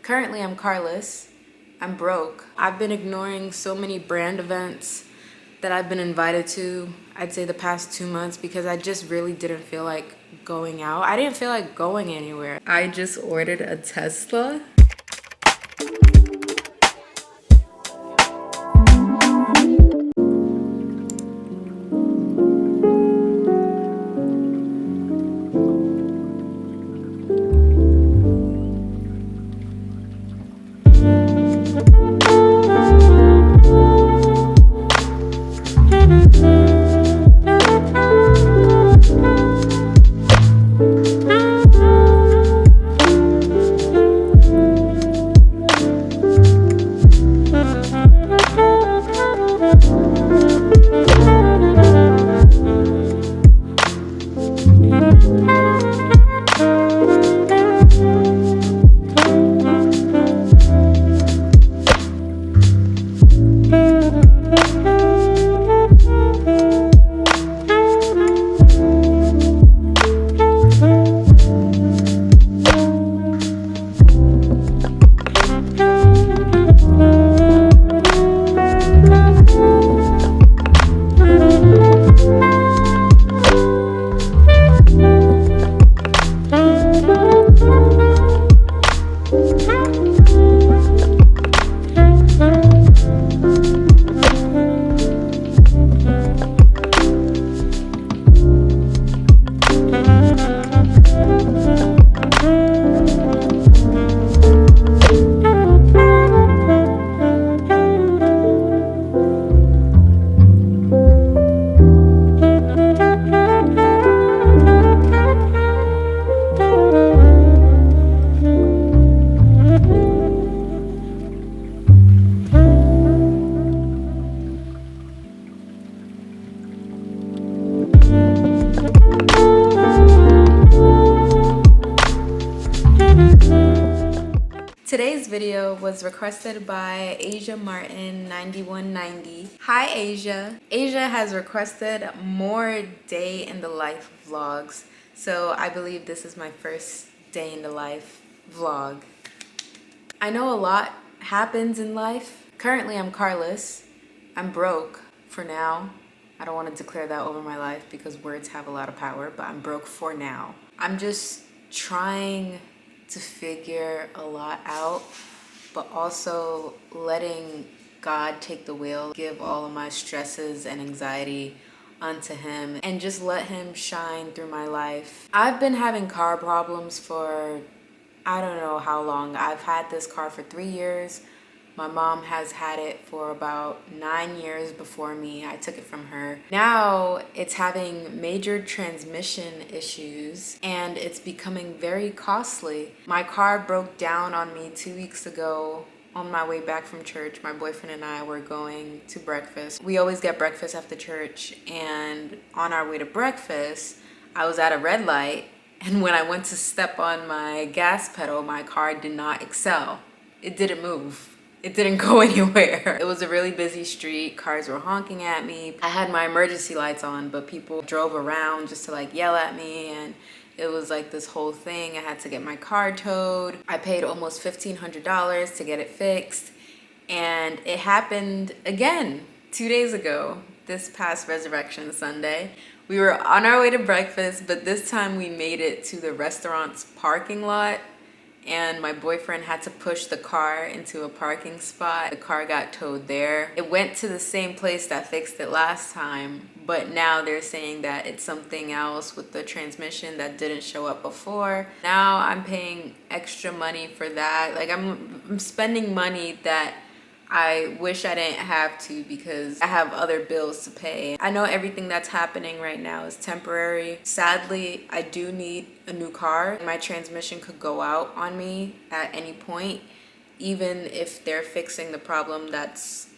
Currently, I'm carless. I'm broke. I've been ignoring so many brand events that I've been invited to, I'd say the past 2 months, because I just really didn't feel like going out. I didn't feel like going anywhere. I just ordered a Tesla. Today's video was requested by Asia Martin 9190. Hi Asia. Asia has requested more day in the life vlogs. So I believe this is my first day in the life vlog. I know a lot happens in life. Currently I'm carless. I'm broke for now. I don't want to declare that over my life because words have a lot of power, but I'm broke for now. I'm just trying to figure a lot out, but also letting God take the wheel, give all of my stresses and anxiety unto him and just let him shine through my life. I've been having car problems for I don't know how long. I've had this car for 3 years. My mom has had it for about 9 years before me. I took it from her. Now it's having major transmission issues and it's becoming very costly. My car broke down on me 2 weeks ago on my way back from church. My boyfriend and I were going to breakfast. We always get breakfast after church, and on our way to breakfast, I was at a red light, and when I went to step on my gas pedal, my car did not excel. It didn't move. It didn't go anywhere. It was a really busy street. Cars were honking at me. I had my emergency lights on, but people drove around just to like yell at me, and it was like this whole thing. I had to get my car towed. I paid almost $1,500 to get it fixed, and it happened again 2 days ago, this past Resurrection Sunday. We were on our way to breakfast, but this time we made it to the restaurant's parking lot, and my boyfriend had to push the car into a parking spot. The car got towed there. It went to the same place that fixed it last time, but now they're saying that it's something else with the transmission that didn't show up before. Now I'm paying extra money for that. Like I'm spending money that I wish I didn't have to because I have other bills to pay. I know everything that's happening right now is temporary. Sadly, I do need a new car. My transmission could go out on me at any point, even if they're fixing the problem that's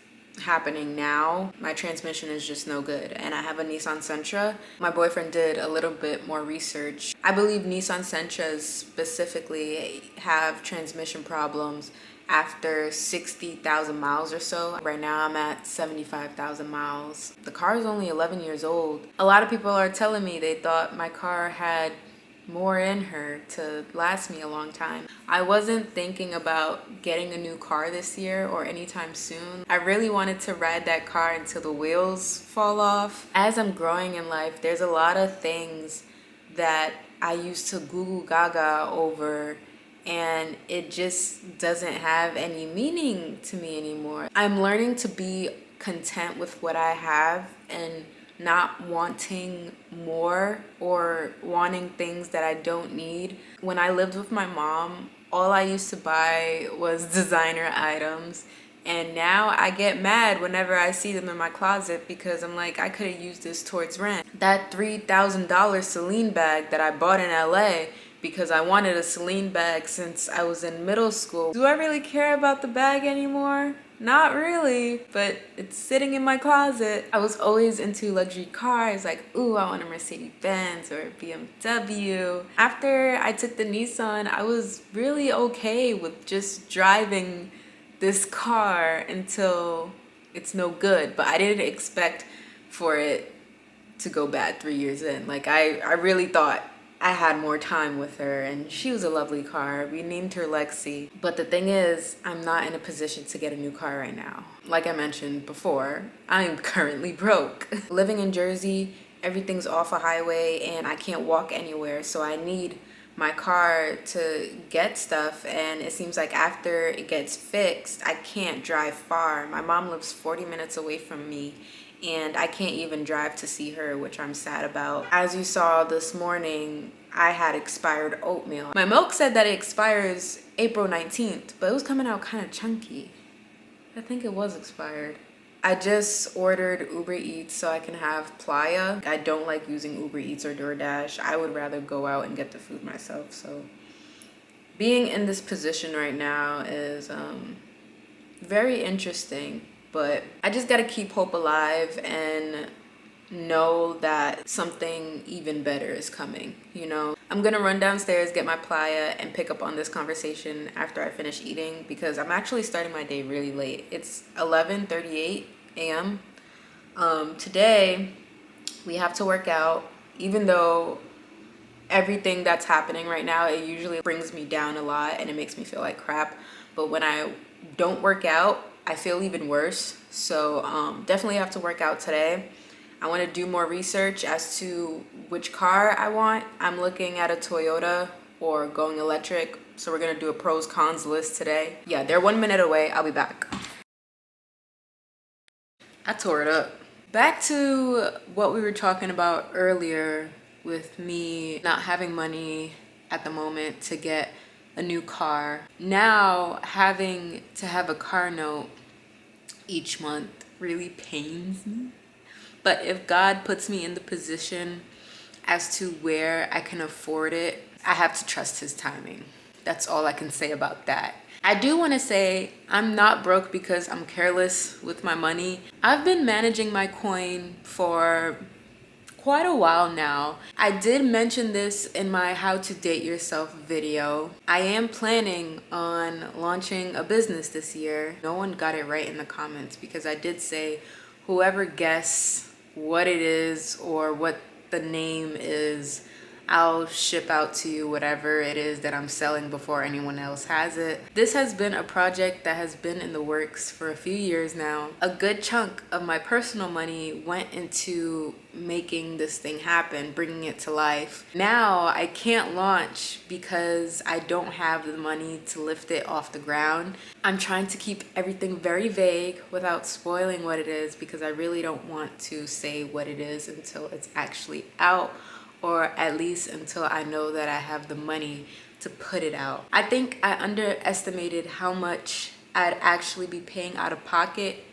happening now. My transmission is just no good, and I have a Nissan Sentra. My boyfriend did a little bit more research. I believe Nissan Sentras specifically have transmission problems after 60,000 miles or so. Right now I'm at 75,000 miles. The car is only 11 years old. A lot of people are telling me they thought my car had more in her to last me a long time. I wasn't thinking about getting a new car this year or anytime soon. I really wanted to ride that car until the wheels fall off. As I'm growing in life, there's a lot of things that I used to Google Gaga over, and it just doesn't have any meaning to me anymore. I'm learning to be content with what I have and not wanting more or wanting things that I don't need. When I lived with my mom, all I used to buy was designer items. And now I get mad whenever I see them in my closet because I'm like, I could have used this towards rent. That $3,000 Celine bag that I bought in LA because I wanted a Celine bag since I was in middle school. Do I really care about the bag anymore? Not really, but it's sitting in my closet. I was always into luxury cars, like, ooh, I want a Mercedes-Benz or a BMW. After I took the Nissan, I was really okay with just driving this car until it's no good, but I didn't expect for it to go bad 3 years in. Like, I really thought I had more time with her, and she was a lovely car. We named her Lexi. But the thing is, I'm not in a position to get a new car right now. Like I mentioned before, I'm currently broke. Living in Jersey, everything's off a highway and I can't walk anywhere, so I need my car to get stuff, and it seems like after it gets fixed, I can't drive far. My mom lives 40 minutes away from me, and I can't even drive to see her, which I'm sad about. As you saw this morning, I had expired oatmeal. My milk said that it expires April 19th, but it was coming out kind of chunky. I think it was expired. I just ordered Uber Eats so I can have Playa. I don't like using Uber Eats or DoorDash. I would rather go out and get the food myself. So being in this position right now is very interesting. But I just gotta keep hope alive and know that something even better is coming, you know? I'm gonna run downstairs, get my Playa, and pick up on this conversation after I finish eating because I'm actually starting my day really late. It's 11:38 a.m. Today, we have to work out, even though everything that's happening right now, it usually brings me down a lot and it makes me feel like crap. But when I don't work out, I feel even worse. So definitely have to work out today. I want to do more research as to which car I want. I'm looking at a Toyota or going electric. So we're going to do a pros cons list today. Yeah, they're 1 minute away. I'll be back. I tore it up. Back to what we were talking about earlier with me not having money at the moment to get a new car. Now having to have a car note each month really pains me. But if God puts me in the position as to where I can afford it, I have to trust his timing. That's all I can say about that. I do want to say I'm not broke because I'm careless with my money. I've been managing my coin for quite a while now. I did mention this in my How to Date Yourself video. I am planning on launching a business this year. No one got it right in the comments because I did say whoever guesses what it is or what the name is, I'll ship out to you whatever it is that I'm selling before anyone else has it. This has been a project that has been in the works for a few years now. A good chunk of my personal money went into making this thing happen, bringing it to life. Now I can't launch because I don't have the money to lift it off the ground. I'm trying to keep everything very vague without spoiling what it is because I really don't want to say what it is until it's actually out, or at least until I know that I have the money to put it out. I think I underestimated how much I'd actually be paying out of pocket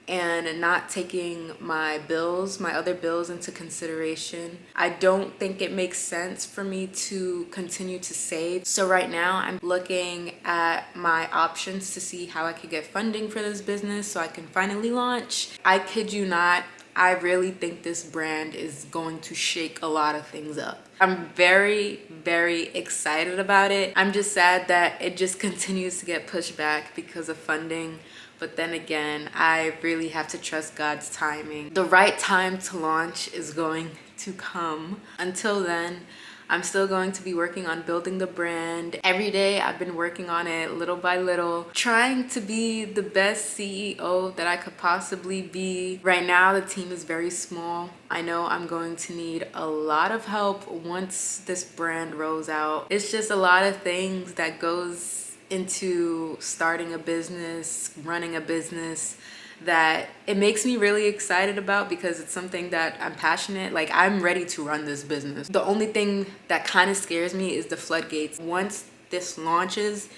and not taking my bills, my other bills into consideration. I don't think it makes sense for me to continue to save. So right now I'm looking at my options to see how I could get funding for this business so I can finally launch. I kid you not, I really think this brand is going to shake a lot of things up. I'm very, very excited about it. I'm just sad that it just continues to get pushed back because of funding. But then again, I really have to trust God's timing. The right time to launch is going to come. Until then, I'm still going to be working on building the brand. Every day I've been working on it little by little, trying to be the best CEO that I could possibly be. Right now the team is very small. I know I'm going to need a lot of help once this brand rolls out. It's just a lot of things that goes into starting a business, running a business, that it makes me really excited about because it's something that I'm passionate. Like, I'm ready to run this business. The only thing that kind of scares me is the floodgates. Once this launches,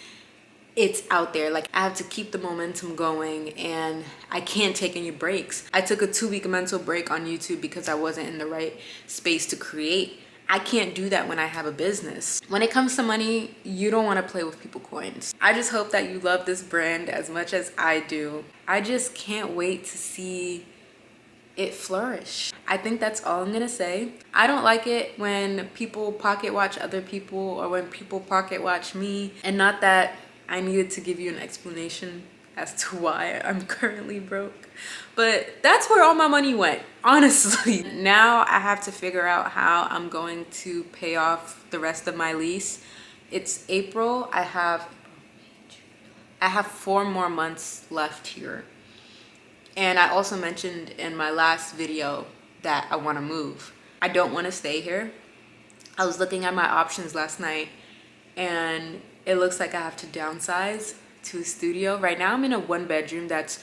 it's out there. Like, I have to keep the momentum going and I can't take any breaks. I took a 2-week mental break on YouTube because I wasn't in the right space to create. I can't do that when I have a business. When it comes to money, you don't want to play with people coins. I just hope that you love this brand as much as I do. I just can't wait to see it flourish. I think that's all I'm gonna say. I don't like it when people pocket watch other people or when people pocket watch me. And not that I needed to give you an explanation as to why I'm currently broke, but that's where all my money went, honestly. Now I have to figure out how I'm going to pay off the rest of my lease. It's April. I have 4 more months left here. And I also mentioned in my last video that I want to move. I don't want to stay here. I was looking at my options last night and it looks like I have to downsize to a studio. Right now I'm in a 1-bedroom that's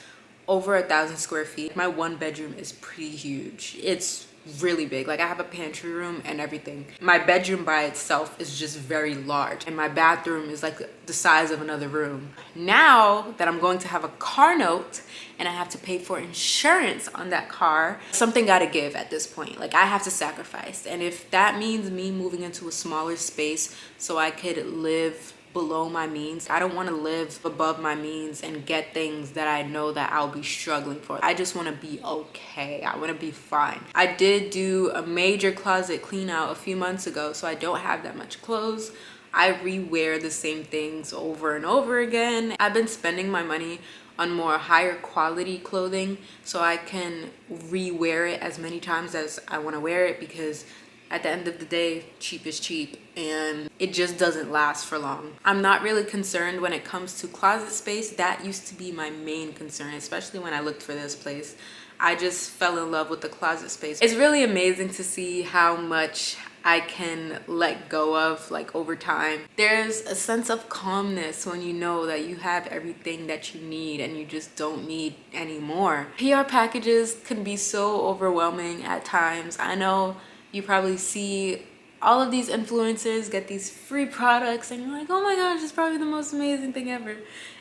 over 1,000 square feet. My 1-bedroom is pretty huge. It's really big. Like, I have a pantry room and everything. My bedroom by itself is just very large and my bathroom is like the size of another room. Now that I'm going to have a car note and I have to pay for insurance on that car, something gotta give at this point. Like, I have to sacrifice. And if that means me moving into a smaller space so I could live below my means, I don't want to live above my means and get things that I know that I'll be struggling for. I just want to be okay. I want to be fine. I did do a major closet clean out a few months ago, so I don't have that much clothes. I rewear the same things over and over again. I've been spending my money on more higher quality clothing so I can rewear it as many times as I want to wear it, because at the end of the day, cheap is cheap and it just doesn't last for long. I'm not really concerned when it comes to closet space. That used to be my main concern, especially when I looked for this place. I just fell in love with the closet space. It's really amazing to see how much I can let go of, like, over time. There's a sense of calmness when you know that you have everything that you need and you just don't need any more. PR packages can be so overwhelming at times. I know you probably see all of these influencers get these free products and you're like, oh my gosh, it's probably the most amazing thing ever.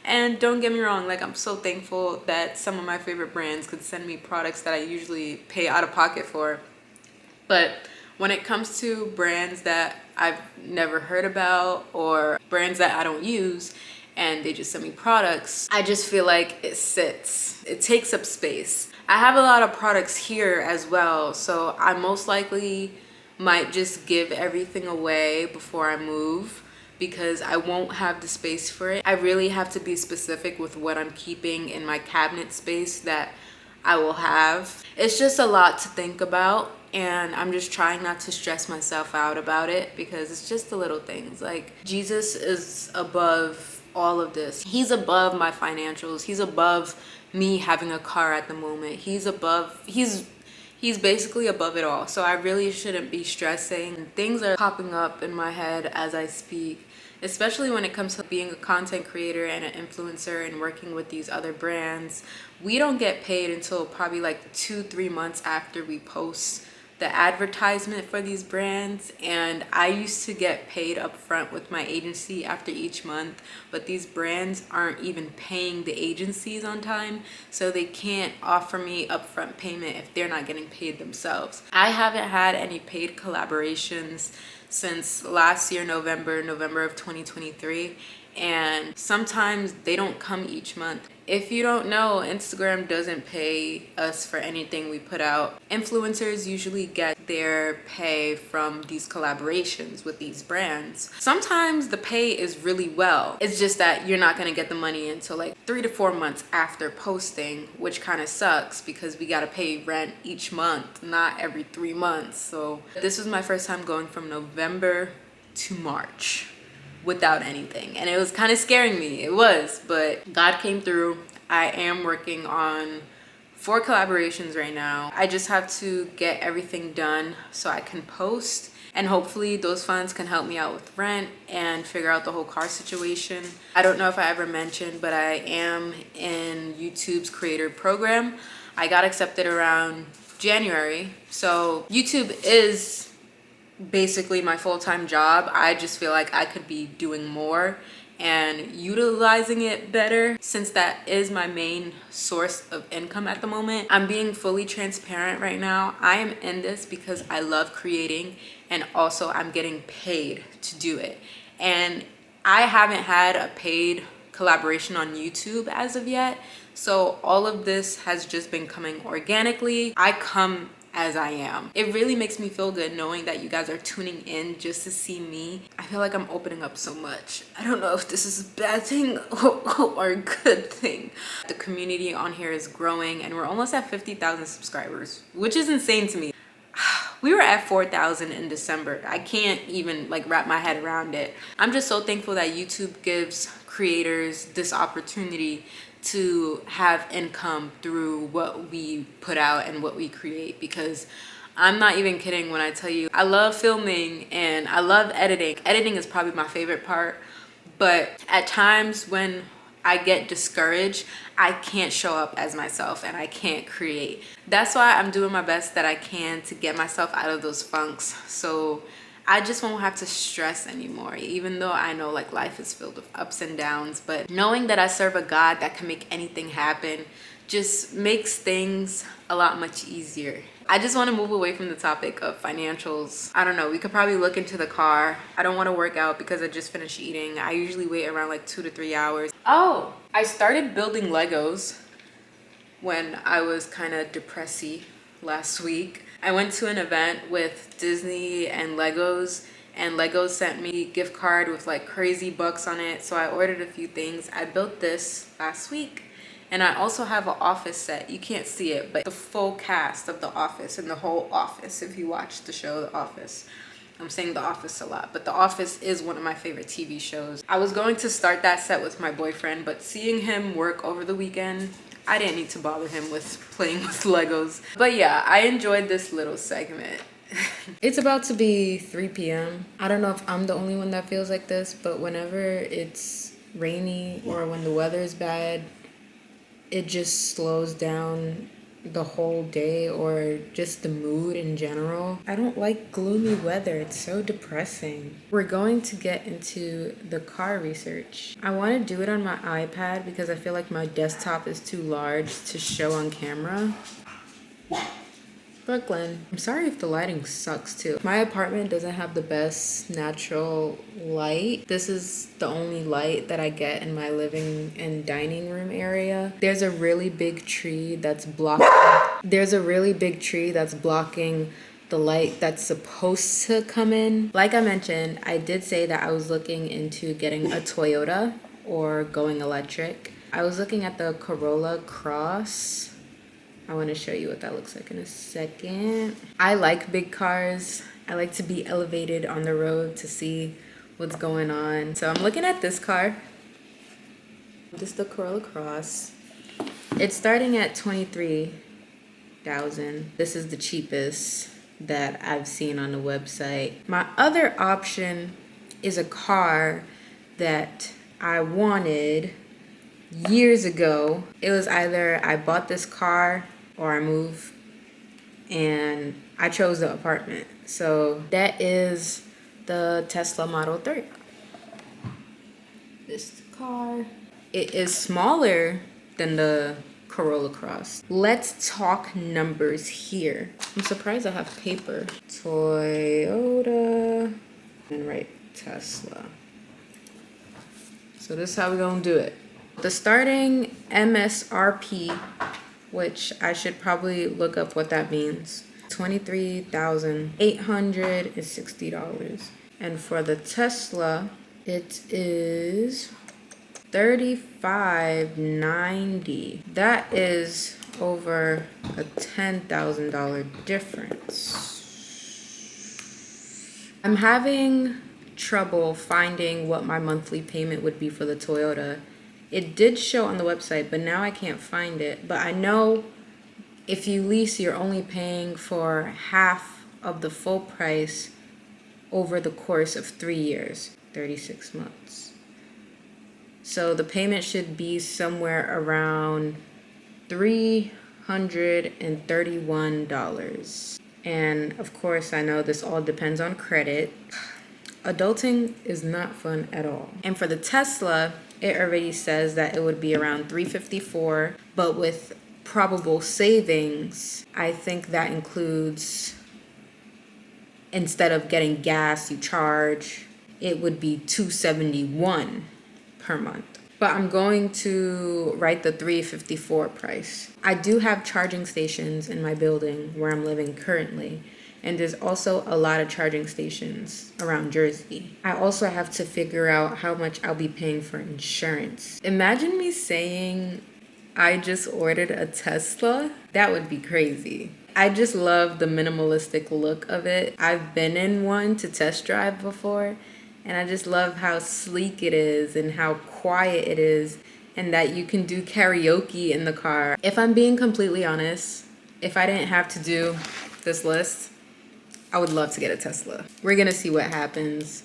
And don't get me wrong, like, I'm so thankful that some of my favorite brands could send me products that I usually pay out of pocket for. But when it comes to brands that I've never heard about or brands that I don't use and they just send me products, I just feel like it takes up space. I have a lot of products here as well, so I most likely might just give everything away before I move because I won't have the space for it. I really have to be specific with what I'm keeping in my cabinet space that I will have. It's just a lot to think about, and I'm just trying not to stress myself out about it because it's just the little things. Like, Jesus is above all of this. He's above my financials. He's above me having a car at the moment. He's basically above it all. So I really shouldn't be stressing. Things are popping up in my head as I speak, especially when it comes to being a content creator and an influencer and working with these other brands. We don't get paid until probably like 2-3 months after we post the advertisement for these brands, and I used to get paid up front with my agency after each month, but these brands aren't even paying the agencies on time, so they can't offer me upfront payment if they're not getting paid themselves. I haven't had any paid collaborations since last year, November of 2023, and sometimes they don't come each month. If you don't know, Instagram doesn't pay us for anything we put out. Influencers usually get their pay from these collaborations with these brands. Sometimes the pay is really well. It's just that you're not gonna get the money until like 3 to 4 months after posting, which kind of sucks because we gotta pay rent each month, not every 3 months. So this was my first time going from November to March without anything, and it was kind of scaring me. It was, but God came through. I am working on 4 collaborations right now. I just have to get everything done so I can post, and hopefully those funds can help me out with rent and figure out the whole car situation. I don't know if I ever mentioned, but I am in YouTube's creator program. I got accepted around January, so YouTube is basically my full-time job. I just feel like I could be doing more and utilizing it better, since that is my main source of income at the moment. I'm being fully transparent right now. I am in this because I love creating, and also I'm getting paid to do it. And I haven't had a paid collaboration on YouTube as of yet, so all of this has just been coming organically. I come as I am. It really makes me feel good knowing that you guys are tuning in just to see me. I feel like I'm opening up so much. I don't know if this is a bad thing or a good thing. The community on here is growing, and we're almost at 50,000 subscribers, which is insane to me. We were at 4,000 in December. I can't even like wrap my head around it. I'm just so thankful that YouTube gives creators this opportunity to have income through what we put out and what we create, because I'm not even kidding when I tell you I love filming and I love editing. Editing is probably my favorite part, but at times when I get discouraged, I can't show up as myself and I can't create. That's why I'm doing my best that I can to get myself out of those funks, so I just won't have to stress anymore, even though I know like life is filled with ups and downs. But knowing that I serve a God that can make anything happen just makes things a lot much easier. I just want to move away from the topic of financials. I don't know, we could probably look into the car. I don't want to work out because I just finished eating. I usually wait around like 2 to 3 hours. Oh, I started building Legos when I was kind of depressy last week. I went to an event with Disney and Legos sent me a gift card with like crazy bucks on it, so I ordered a few things. I built this last week, and I also have an office set. You can't see it, but the full cast of The Office and the whole office, if you watch the show The Office. I'm saying The Office a lot, but The Office is one of my favorite TV shows. I was going to start that set with my boyfriend, but seeing him work over the weekend, I didn't need to bother him with playing with Legos. But yeah, I enjoyed this little segment. It's about to be 3 p.m. I don't know if I'm the only one that feels like this, but whenever it's rainy or when the weather is bad, it just slows down the whole day, or just the mood in general. I don't like gloomy weather. It's so depressing. We're going to get into the car research. I want to do it on my iPad because I feel like my desktop is too large to show on camera. Brooklyn. I'm sorry if the lighting sucks too. My apartment doesn't have the best natural light. This is the only light that I get in my living and dining room area. There's a really big tree that's blocking the light that's supposed to come in. Like I mentioned, I did say that I was looking into getting a Toyota or going electric. I was looking at the Corolla Cross. I want to show you what that looks like in a second. I like big cars. I like to be elevated on the road to see what's going on. So I'm looking at this car. This is the Corolla Cross. It's starting at $23,000. This is the cheapest that I've seen on the website. My other option is a car that I wanted years ago. It was either I bought this car or I move, and I chose the apartment. So that is the Tesla Model 3. This car. It is smaller than the Corolla Cross. Let's talk numbers here. I'm surprised I have paper. Toyota and right Tesla. So So this is how we're gonna do it. The starting MSRP, which I should probably look up what that means, $23,860. And for the Tesla, it is $35,990. That is over a $10,000 difference. I'm having trouble finding what my monthly payment would be for the Toyota. It did show on the website, but now I can't find it. But I know if you lease, you're only paying for half of the full price over the course of 3 years, 36 months. So the payment should be somewhere around $331. And of course, I know this all depends on credit. Adulting is not fun at all. And for the Tesla, it already says that it would be around $354, but with probable savings, I think that includes, instead of getting gas you charge, it would be $271 per month. But I'm going to write the $354 price. I do have charging stations in my building where I'm living currently, and there's also a lot of charging stations around Jersey. I also have to figure out how much I'll be paying for insurance. Imagine me saying I just ordered a Tesla. That would be crazy. I just love the minimalistic look of it. I've been in one to test drive before, and I just love how sleek it is and how quiet it is, and that you can do karaoke in the car. If I'm being completely honest, if I didn't have to do this list, I would love to get a Tesla. We're gonna see what happens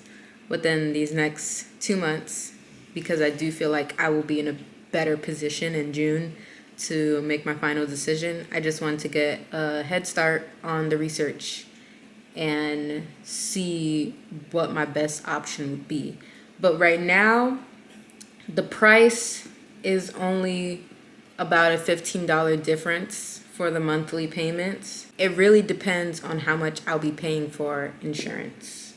within these next 2 months, because I do feel like I will be in a better position in June to make my final decision. I just wanted to get a head start on the research and see what my best option would be. But right now, the price is only about a $15 difference for the monthly payments. It really depends on how much I'll be paying for insurance.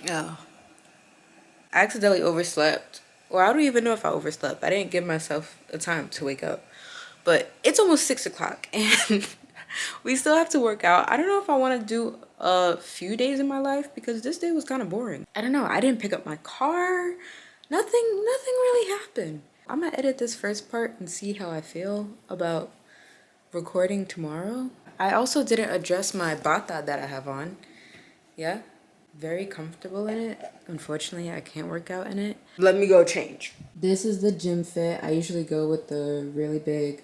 Oh. I accidentally overslept. Well, I don't even know if I overslept. I didn't give myself a time to wake up. But it's almost 6 o'clock and we still have to work out. I don't know if I want to do a few days in my life because this day was kind of boring. I don't know. I didn't pick up my car. Nothing really happened. I'm gonna edit this first part and see how I feel about recording tomorrow. I also didn't adjust my bata that I have on. Yeah. Very comfortable in it. Unfortunately, I can't work out in it. Let me go change. This is the gym fit. I usually go with the really big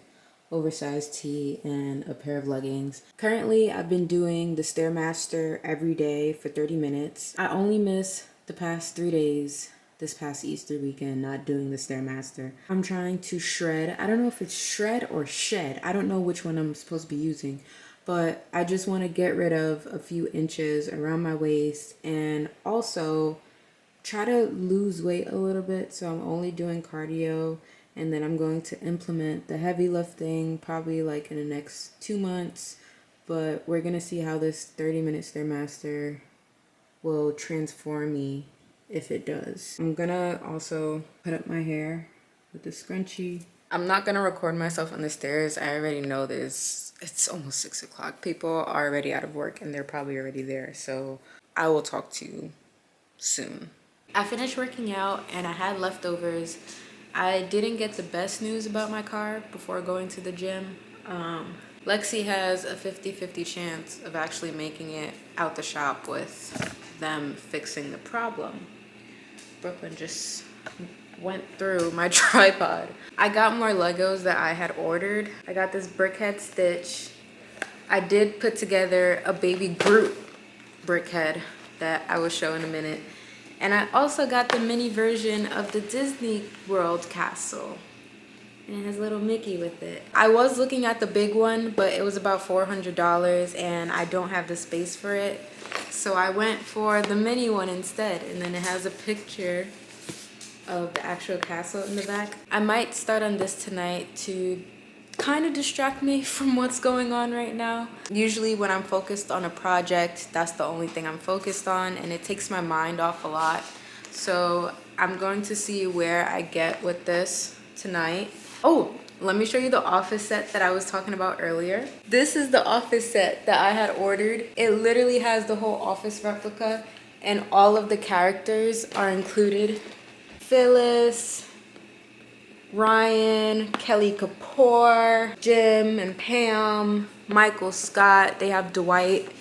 oversized tee and a pair of leggings. Currently, I've been doing the Stairmaster every day for 30 minutes. I only miss the past 3 days this past Easter weekend not doing the Stairmaster. I'm trying to shred. I don't know if it's shred or shed. I don't know which one I'm supposed to be using. But I just want to get rid of a few inches around my waist and also try to lose weight a little bit. So I'm only doing cardio, and then I'm going to implement the heavy lifting probably like in the next 2 months. But we're going to see how this 30-minute Stairmaster will transform me if it does. I'm going to also put up my hair with the scrunchie. I'm not going to record myself on the stairs. I already know this. It's almost 6 o'clock. People are already out of work and they're probably already there. So I will talk to you soon. I finished working out and I had leftovers. I didn't get the best news about my car before going to the gym. Lexi has a 50-50 chance of actually making it out the shop with them fixing the problem. Brooklyn just went through my tripod. I got more Legos that I had ordered. I got this brickhead Stitch. I did put together a baby Groot brickhead that I will show in a minute. And I also got the mini version of the Disney World castle. And it has little Mickey with it. I was looking at the big one, but it was about $400 and I don't have the space for it. So I went for the mini one instead. And then it has a picture of the actual castle in the back. I might start on this tonight to kind of distract me from what's going on right now. Usually when I'm focused on a project, that's the only thing I'm focused on, and it takes my mind off a lot. So I'm going to see where I get with this tonight. Oh, let me show you the office set that I was talking about earlier. This is the office set that I had ordered. It literally has the whole office replica, and all of the characters are included. Phyllis, Ryan, Kelly Kapoor, Jim and Pam, Michael Scott. They have Dwight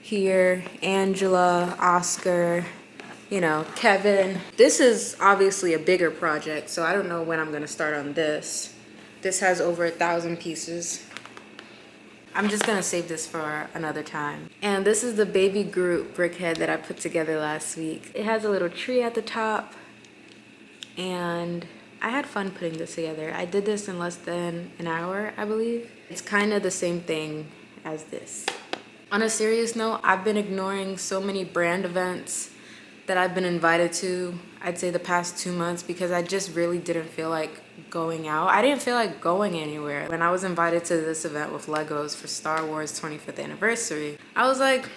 here, Angela, Oscar, you know, Kevin. This is obviously a bigger project, so I don't know when I'm gonna start on this. This has over 1,000 pieces. I'm just gonna save this for another time. And this is the baby Groot brickhead that I put together last week. It has a little tree at the top, and I had fun putting this together. I did this in less than an hour, I believe. It's kind of the same thing as this. On a serious note, I've been ignoring so many brand events that I've been invited to, I'd say the past 2 months, because I just really didn't feel like going out. I didn't feel like going anywhere. When I was invited to this event with Legos for Star Wars 25th anniversary, I was like,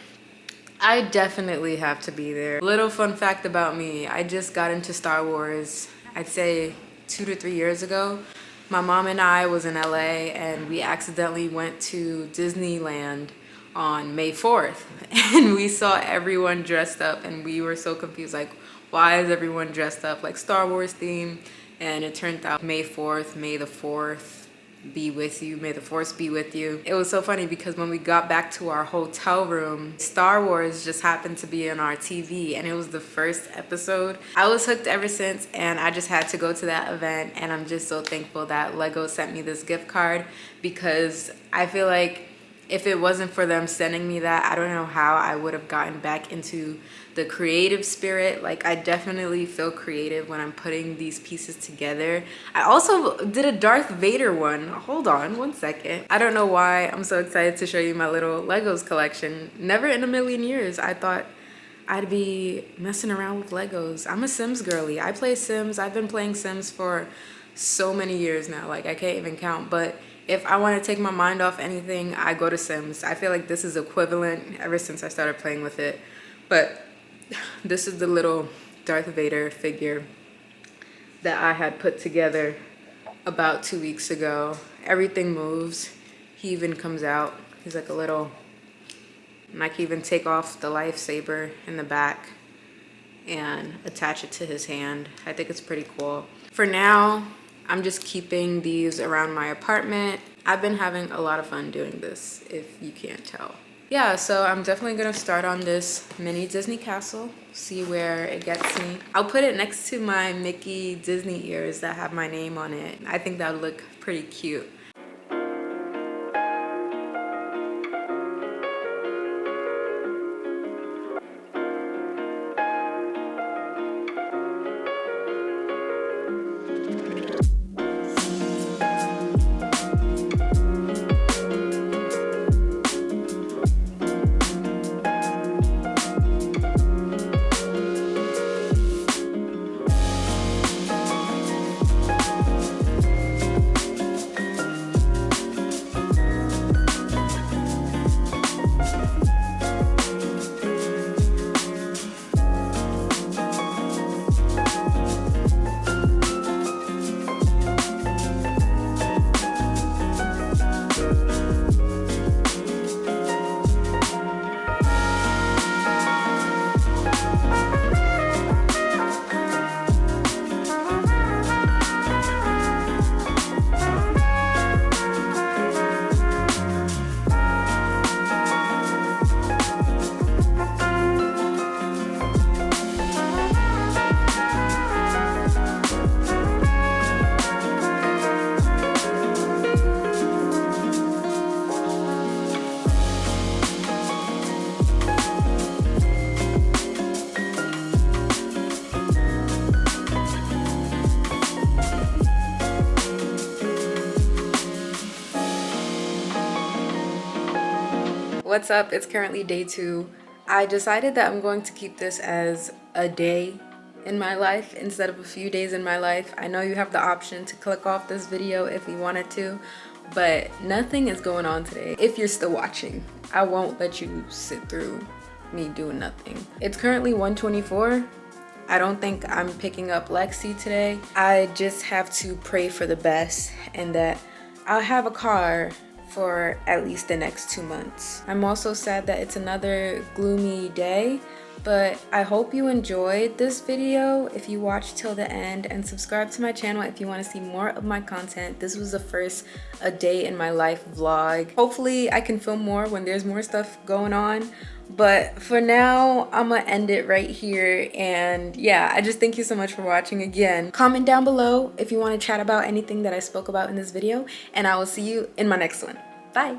I definitely have to be there. Little fun fact about me, I just got into Star Wars, I'd say 2 to 3 years ago. My mom and I was in LA, and we accidentally went to Disneyland on May 4th, and we saw everyone dressed up, and we were so confused, like, why is everyone dressed up like Star Wars theme? And it turned out May 4th, May the 4th be with you, may the force be with you. It was so funny because when we got back to our hotel room, Star Wars just happened to be on our TV, and it was the first episode. I was hooked ever since, and I just had to go to that event, and I'm just so thankful that Lego sent me this gift card, because I feel like if it wasn't for them sending me that, I don't know how I would have gotten back into the creative spirit. Like, I definitely feel creative when I'm putting these pieces together. I also did a Darth Vader one. Hold on one second. I don't know why I'm so excited to show you my little Legos collection. Never in a million years I thought I'd be messing around with Legos. I'm a Sims girly. I play Sims. I've been playing Sims for so many years now. Like, I can't even count. But if I want to take my mind off anything, I go to Sims. I feel like this is equivalent ever since I started playing with it. But this is the little Darth Vader figure that I had put together about 2 weeks ago. Everything moves. He even comes out. He's like a little, and I can even take off the lightsaber in the back and attach it to his hand. I think it's pretty cool. For now, I'm just keeping these around my apartment. I've been having a lot of fun doing this, if you can't tell. Yeah, so I'm definitely gonna start on this mini Disney castle, see where it gets me. I'll put it next to my Mickey Disney ears that have my name on it. I think that would look pretty cute. What's up? It's currently day 2. I decided that I'm going to keep this as a day in my life instead of a few days in my life. I know you have the option to click off this video if you wanted to, but nothing is going on today. If you're still watching, I won't let you sit through me doing nothing. It's currently 1:24. I don't think I'm picking up Lexi today. I just have to pray for the best and that I'll have a car for at least the next 2 months. I'm also sad that it's another gloomy day, but I hope you enjoyed this video if you watched till the end, and subscribe to my channel if you want to see more of my content. This was the first a day in my life vlog. Hopefully I can film more when there's more stuff going on, but for now I'm gonna end it right here. And yeah, I just thank you so much for watching. Again, comment down below if you want to chat about anything that I spoke about in this video, and I will see you in my next one. Bye.